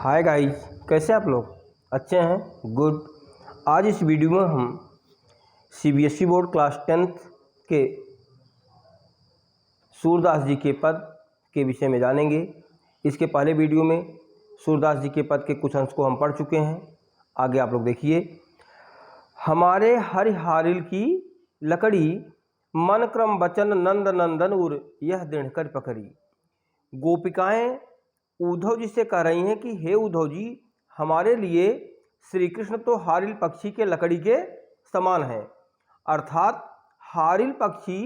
Hi guys, कैसे आप लोग? अच्छे हैं? गुड। आज इस वीडियो में हम सीबीएसई बोर्ड क्लास 10th के सूरदास जी के पद के विषय में जानेंगे। इसके पहले वीडियो में सूरदास जी के पद के कुछ अंश को हम पढ़ चुके हैं। आगे आप लोग देखिए। हमारे हरिहारिल की लकड़ी, मन क्रम वचन नंद नंदन उर यह दृढ़ कर पकड़ी। गोपिकाएं उद्धव जी से कह रही हैं कि हे उद्धव जी, हमारे लिए श्री कृष्ण तो हारिल पक्षी के लकड़ी के समान हैं। अर्थात हारिल पक्षी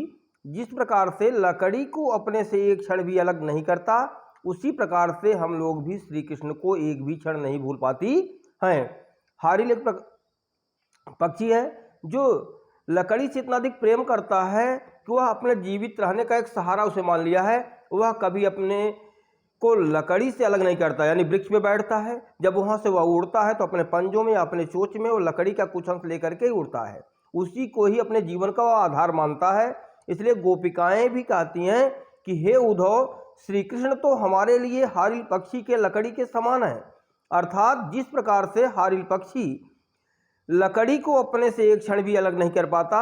जिस प्रकार से लकड़ी को अपने से एक क्षण भी अलग नहीं करता, उसी प्रकार से हम लोग भी श्री कृष्ण को एक भी क्षण नहीं भूल पाती हैं। हारिल एक पक्षी है जो लकड़ी से इतना अधिक प्रेम करता है कि वह अपने जीवित रहने का एक सहारा उसे मान लिया है। वह कभी अपने को लकड़ी से अलग नहीं करता, यानी वृक्ष पे बैठता है, जब वहाँ से वह उड़ता है तो अपने पंजों में या अपने चोंच में वो लकड़ी का कुछ अंश लेकर के ही उड़ता है। उसी को ही अपने जीवन का वह आधार मानता है। इसलिए गोपिकाएं भी कहती हैं कि हे उद्धव, श्री कृष्ण तो हमारे लिए हारिल पक्षी के लकड़ी के समान है। अर्थात जिस प्रकार से हारिल पक्षी लकड़ी को अपने से एक क्षण भी अलग नहीं कर पाता,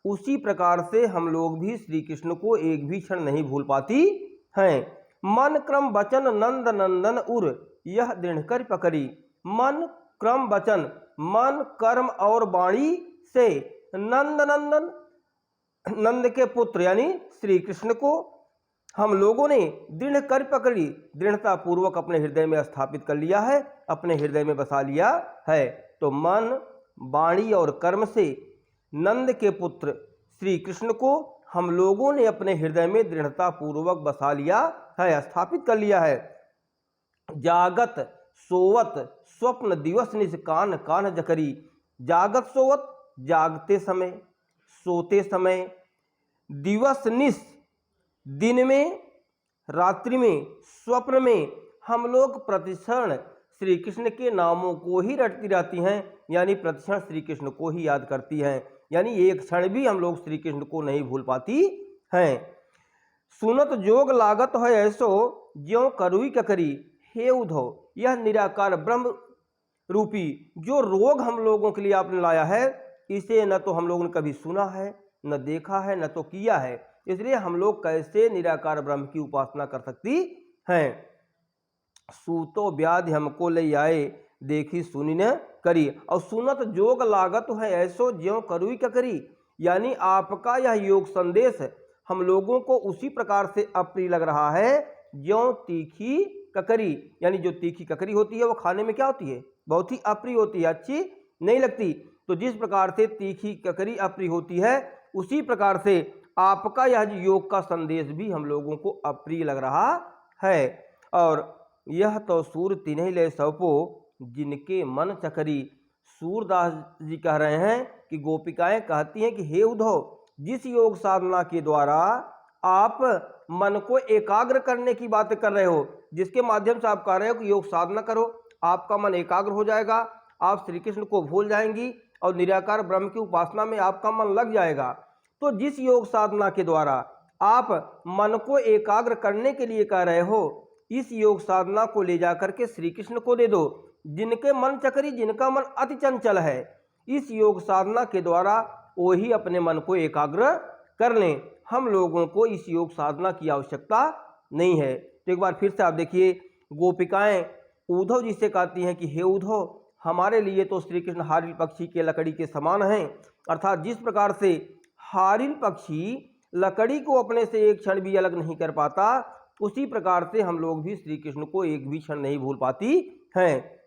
उसी प्रकार से हम लोग भी श्री कृष्ण को एक भी क्षण नहीं भूल पाती हैं। मन क्रम वचन नंद नंदन उर यह दृढ़ कर पकड़ी। मन क्रम वचन, मन कर्म और वाणी से नंद नंदन, नंद के पुत्र यानी श्री कृष्ण को हम लोगों ने दृढ़ कर पकड़ी, दृढ़ता पूर्वक अपने हृदय में स्थापित कर लिया है, अपने हृदय में बसा लिया है। तो मन, वाणी और कर्म से नंद के पुत्र श्री कृष्ण को हम लोगों ने अपने हृदय में दृढ़ता पूर्वक बसा लिया है, स्थापित कर लिया है। जागत सोवत स्वप्न दिवस निज कान कान जकरी। जागत सोवत जागते समय, सोते समय, दिवस निस दिन में, रात्रि में, स्वप्न में हम लोग प्रतिक्षण श्री कृष्ण के नामों को ही रटती रहती हैं, यानी प्रतिक्षण श्री कृष्ण को ही याद करती हैं, यानी एक क्षण भी हम लोग श्री कृष्ण को नहीं भूल पाती हैं। सुनत जोग लागत है ऐसो ज्यों करुई ककरी। हे उद्धव, यह निराकार ब्रह्म रूपी जो रोग हम लोगों के लिए आपने लाया है, इसे न तो हम लोगों ने कभी सुना है, न देखा है, न तो किया है। इसलिए हम लोग कैसे निराकार ब्रह्म की उपासना कर सकती हैं। सूतो व्याधि हमको ले आए, देखी सुनी न करी। और सुनत जोग लागत है ऐसो ज्यों करुई ककरी, यानी आपका यह योग संदेश हम लोगों को उसी प्रकार से अप्रिय लग रहा है ज्यों तीखी ककरी, यानी जो तीखी ककरी होती है वो खाने में क्या होती है? बहुत ही अप्रिय होती है, अच्छी नहीं लगती। तो जिस प्रकार से तीखी ककरी अप्रिय होती है, उसी प्रकार से आपका यह योग का संदेश भी हम लोगों को अप्रिय लग रहा है। और यह तो सूर तिन्हि ले सौपो जिनके मन चकरी। सूरदास जी कह रहे हैं कि गोपिकाएं कहती हैं कि हे उद्धव, जिस योग साधना के द्वारा आप मन को एकाग्र करने की बातें कर रहे हो, जिसके माध्यम से आप कह रहे हो कि योग साधना करो, आपका मन एकाग्र हो जाएगा, आप श्री कृष्ण को भूल जाएंगी और निराकार ब्रह्म की उपासना में आपका मन लग जाएगा। तो जिस योग साधना के द्वारा आप मन को एकाग्र करने के लिए कह रहे हो, इस योग साधना को ले जाकर के श्री कृष्ण को दे दो, जिनके मन चकरी, जिनका मन अति चंचल है। इस योग साधना के द्वारा वही अपने मन को एकाग्र कर लें। हम लोगों को इस योग साधना की आवश्यकता नहीं है। तो एक बार फिर से आप देखिए, गोपिकाएं उद्धव जी से कहती हैं कि हे उद्धव, हमारे लिए तो श्री कृष्ण हारिल पक्षी के लकड़ी के समान हैं। अर्थात जिस प्रकार से हारिल पक्षी लकड़ी को अपने से एक क्षण भी अलग नहीं कर पाता, उसी प्रकार से हम लोग भी श्री कृष्ण को एक भी क्षण नहीं भूल पाती हैं।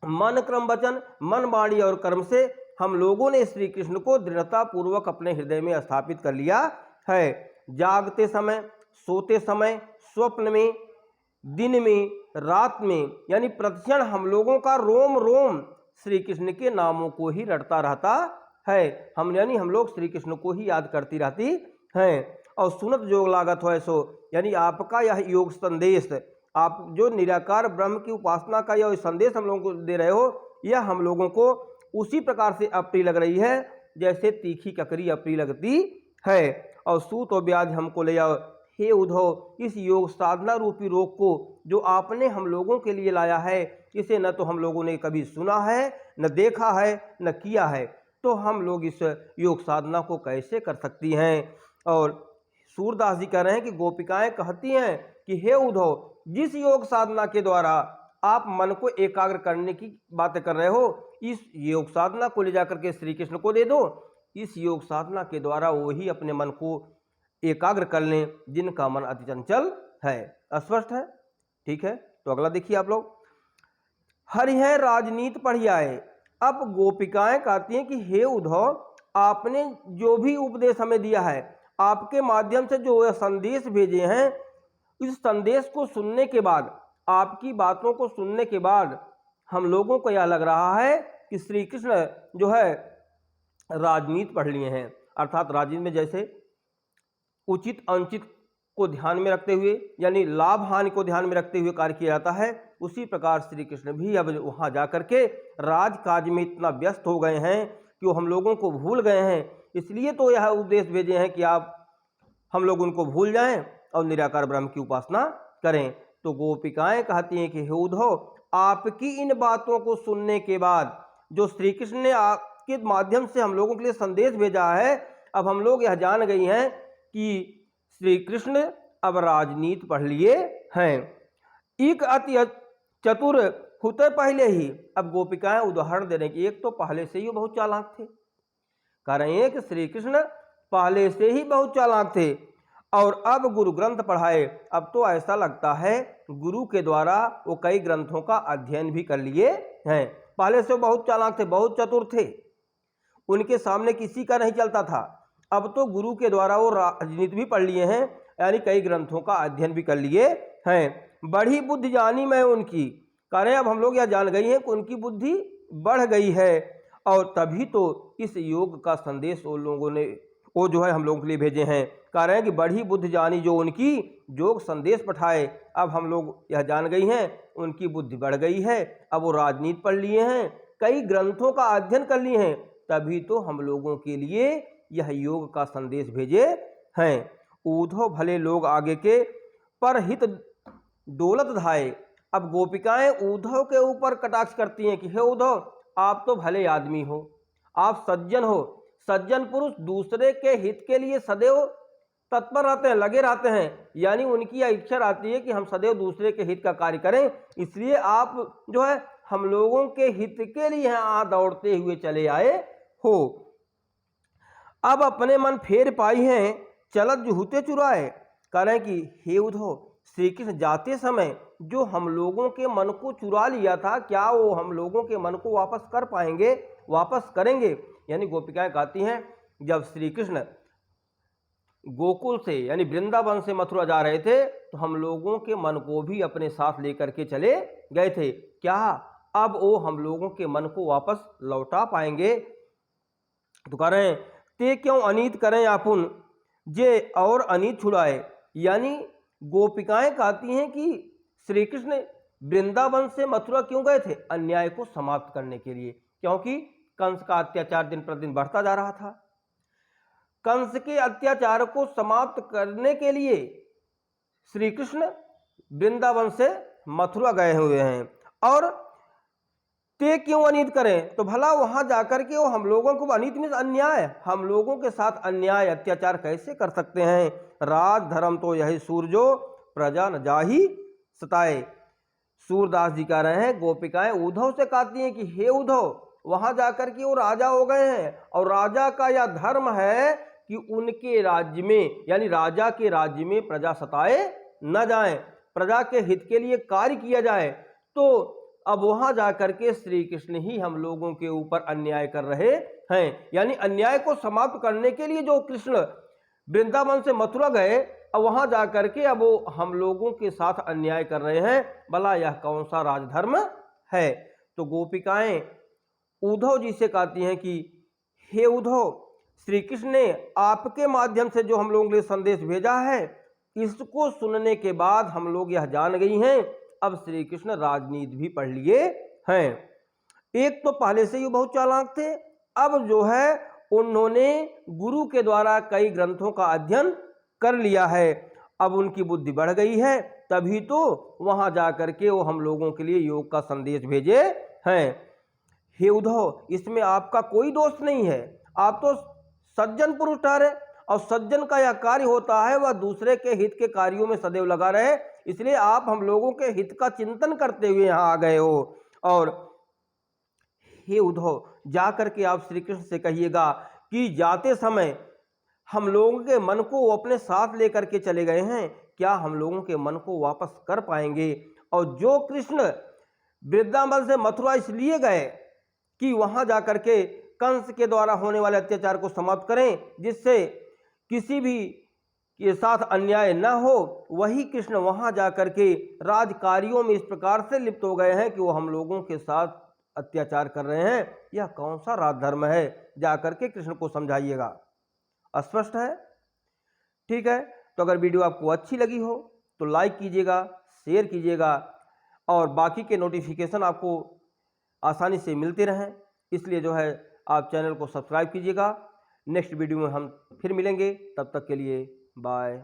मन क्रम वचन, मन वाणी और कर्म से हम लोगों ने श्री कृष्ण को दृढ़ता पूर्वक अपने हृदय में स्थापित कर लिया है। जागते समय, सोते समय, स्वप्न में, दिन में, रात में, यानी प्रतिक्षण हम लोगों का रोम रोम श्री कृष्ण के नामों को ही रटता रहता है। यानी हम लोग श्री कृष्ण को ही याद करती रहती हैं। और सुनत जोग लागत हो ऐसो, यानी आपका यह योग संदेश, आप जो निराकार ब्रह्म की उपासना का यह संदेश हम लोगों को दे रहे हो, यह हम लोगों को उसी प्रकार से अप्रिय लग रही है जैसे तीखी ककरी अप्रिय लगती है। और सूत और ब्याज हमको ले आओ, हे उद्धव, इस योग साधना रूपी रोग को जो आपने हम लोगों के लिए लाया है, इसे न तो हम लोगों ने कभी सुना है, न देखा है, न किया है, तो हम लोग इस योग साधना को कैसे कर सकती हैं। और सूरदास जी कह रहे हैं कि गोपिकाएं कहती हैं कि हे उद्धव, जिस योग साधना के द्वारा आप मन को एकाग्र करने की बातें कर रहे हो, इस योग साधना को ले जाकर के श्री कृष्ण को दे दो। इस योग साधना के द्वारा वही अपने मन को एकाग्र कर लें जिनका मन अति चंचल है। स्पष्ट है? ठीक है, तो अगला देखिए आप लोग। हरिहर राजनीति पढ़ियाए। अब गोपिकाएं कहती हैं कि हे उद्धव, आपने जो भी उपदेश हमें दिया है, आपके माध्यम से जो संदेश भेजे हैं, इस संदेश को सुनने के बाद, आपकी बातों को सुनने के बाद हम लोगों को यह लग रहा है कि श्री कृष्ण जो है राजनीति पढ़ लिए हैं। अर्थात राजनीति में जैसे उचित अनुचित को ध्यान में रखते हुए, यानी लाभ हानि को ध्यान में रखते हुए कार्य किया जाता है, उसी प्रकार श्री कृष्ण भी अब वहाँ जाकर के राजकाज में इतना व्यस्त हो गए हैं कि वो हम लोगों को भूल गए हैं। इसलिए तो यह उपदेश भेजे हैं कि आप हम लोग उनको भूल जाएं और निराकार ब्रह्म की उपासना करें। तो गोपिकाएं कहती हैं कि हे उद्धव, आपकी इन बातों को सुनने के बाद जो श्री कृष्ण ने आपके माध्यम से हम लोगों के लिए संदेश भेजा है, अब हम लोग यह जान गई हैं कि श्री कृष्ण अब राजनीति पढ़ लिए हैं। एक अति चतुर होते पहले ही। अब गोपिकाएं उदाहरण दे रहे हैं कि एक तो पहले से ही बहुत चालाक थे, कह रहे हैं कि श्री कृष्ण पहले से ही बहुत चालाक थे और अब गुरु ग्रंथ पढ़ाए। अब तो ऐसा लगता है गुरु के द्वारा वो कई ग्रंथों का अध्ययन भी कर लिए हैं। पहले से बहुत चालाक थे, बहुत चतुर थे, उनके सामने किसी का नहीं चलता था। अब तो गुरु के द्वारा वो राजनीति भी पढ़ लिए हैं, यानी कई ग्रंथों का अध्ययन भी कर लिए हैं। बड़ी बुद्धि जानी मैं उनकी, कह रहे हैं अब हम लोग यह जान गई हैं कि उनकी बुद्धि बढ़ गई है और तभी तो इस योग का संदेश वो लोगों ने वो जो है हम लोगों के लिए भेजे हैं। कह रहे हैं कि बड़ी बुद्धि जानी जो उनकी, योग संदेश पठाए। अब हम लोग यह जान गई हैं उनकी बुद्धि बढ़ गई है, अब वो राजनीति पढ़ लिए हैं, कई ग्रंथों का अध्ययन कर लिए हैं, तभी तो हम लोगों के लिए यह योग का संदेश भेजे हैं। उद्धव भले लोग आगे के पर हित दौलत धाये। अब गोपिकाएं उद्धव के ऊपर कटाक्ष करती हैं कि हे उद्धव, आप तो भले आदमी हो, आप सज्जन हो, सज्जन पुरुष दूसरे के हित के लिए सदैव तत्पर रहते हैं, लगे रहते हैं, यानी उनकी यह इच्छा रहती है कि हम सदैव दूसरे के हित का कार्य करें, इसलिए आप जो है हम लोगों के हित के लिए यहाँ दौड़ते हुए चले आए हो। अब अपने मन फेर पाई हैं चलत जुहूते चुराए। कह रहे हैं कि हे उद्धव, श्री कृष्ण जाते समय जो हम लोगों के मन को चुरा लिया था, क्या वो हम लोगों के मन को वापस कर पाएंगे, वापस करेंगे? यानी गोपिकाएं कहती हैं जब श्री कृष्ण गोकुल से यानी वृंदावन से मथुरा जा रहे थे तो हम लोगों के मन को भी अपने साथ लेकर के चले गए थे, क्या अब वो हम लोगों के मन को वापस लौटा पाएंगे? तो कह रहे हैं ते क्यों अनीत करें आपुन जे और अनीत छुड़ाए। यानी गोपिकाएं कहती हैं कि श्री कृष्ण वृंदावन से मथुरा क्यों गए थे? अन्याय को समाप्त करने के लिए, क्योंकि कंस का अत्याचार दिन प्रतिदिन बढ़ता जा रहा था। कंस के अत्याचार को समाप्त करने के लिए श्री कृष्ण वृंदावन से मथुरा गए हुए हैं। और ते क्यों अनीत करें, तो भला वहां जाकर के वो हम लोगों को, अनीत मीन्स अन्याय, हम लोगों के साथ अन्याय अत्याचार कैसे कर सकते हैं? राज धर्म तो यही सूरजो प्रजा न जाही सताए। सूरदास जी कह रहे हैं गोपिकाएं उद्धव से कहती हैं कि हे उद्धव, वहां जाकर के वो राजा हो गए हैं और राजा का यह धर्म है कि उनके राज्य में यानी राजा के राज्य में प्रजा सताए न जाए, प्रजा के हित के लिए कार्य किया जाए। तो अब वहां जाकर के श्री कृष्ण ही हम लोगों के ऊपर अन्याय कर रहे हैं, यानी अन्याय को समाप्त करने के लिए जो कृष्ण वृंदावन से मथुरा गए, अब वहां जाकर के अब वो हम लोगों के साथ अन्याय कर रहे हैं, भला यह कौन सा राजधर्म है? तो गोपिकाएं उद्धव जी से कहती हैं कि हे उद्धव, श्री कृष्ण ने आपके माध्यम से जो हम लोगों के लिए संदेश भेजा है, इसको सुनने के बाद हम लोग यह जान गई हैं अब श्री कृष्ण राजनीति भी पढ़ लिए हैं। एक तो पहले से ही बहुत चालाक थे, अब जो है उन्होंने गुरु के द्वारा कई ग्रंथों का अध्ययन कर लिया है अब उनकी बुद्धि बढ़ गई है, तभी तो वहां जा करके वो हम लोगों के लिए योग का संदेश भेजे हैं। हे उद्धव, इसमें आपका कोई दोष नहीं है, आप तो सज्जन पुरुष ठहरे, और सज्जन का यह कार्य होता है वह दूसरे के हित के कार्यों में सदैव लगा रहे, इसलिए आप हम लोगों के हित का चिंतन करते हुए यहाँ आ गए हो। और हे उद्धव, जा करके आप श्री कृष्ण से कहिएगा कि जाते समय हम लोगों के मन को वो अपने साथ लेकर के चले गए हैं, क्या हम लोगों के मन को वापस कर पाएंगे? और जो कृष्ण वृंदावन से मथुरा इसलिए गए कि वहां जाकर के कंस के द्वारा होने वाले अत्याचार को समाप्त करें, जिससे किसी भी के साथ अन्याय न हो, वही कृष्ण वहां जाकर के राजकार्यों में इस प्रकार से लिप्त हो गए हैं कि वो हम लोगों के साथ अत्याचार कर रहे हैं। यह कौन सा राजधर्म है? जाकर के कृष्ण को समझाइएगा। स्पष्ट है? ठीक है, तो अगर वीडियो आपको अच्छी लगी हो तो लाइक कीजिएगा, शेयर कीजिएगा, और बाकी के नोटिफिकेशन आपको आसानी से मिलते रहें, इसलिए जो है आप चैनल को सब्सक्राइब कीजिएगा। नेक्स्ट वीडियो में हम फिर मिलेंगे, तब तक के लिए बाय।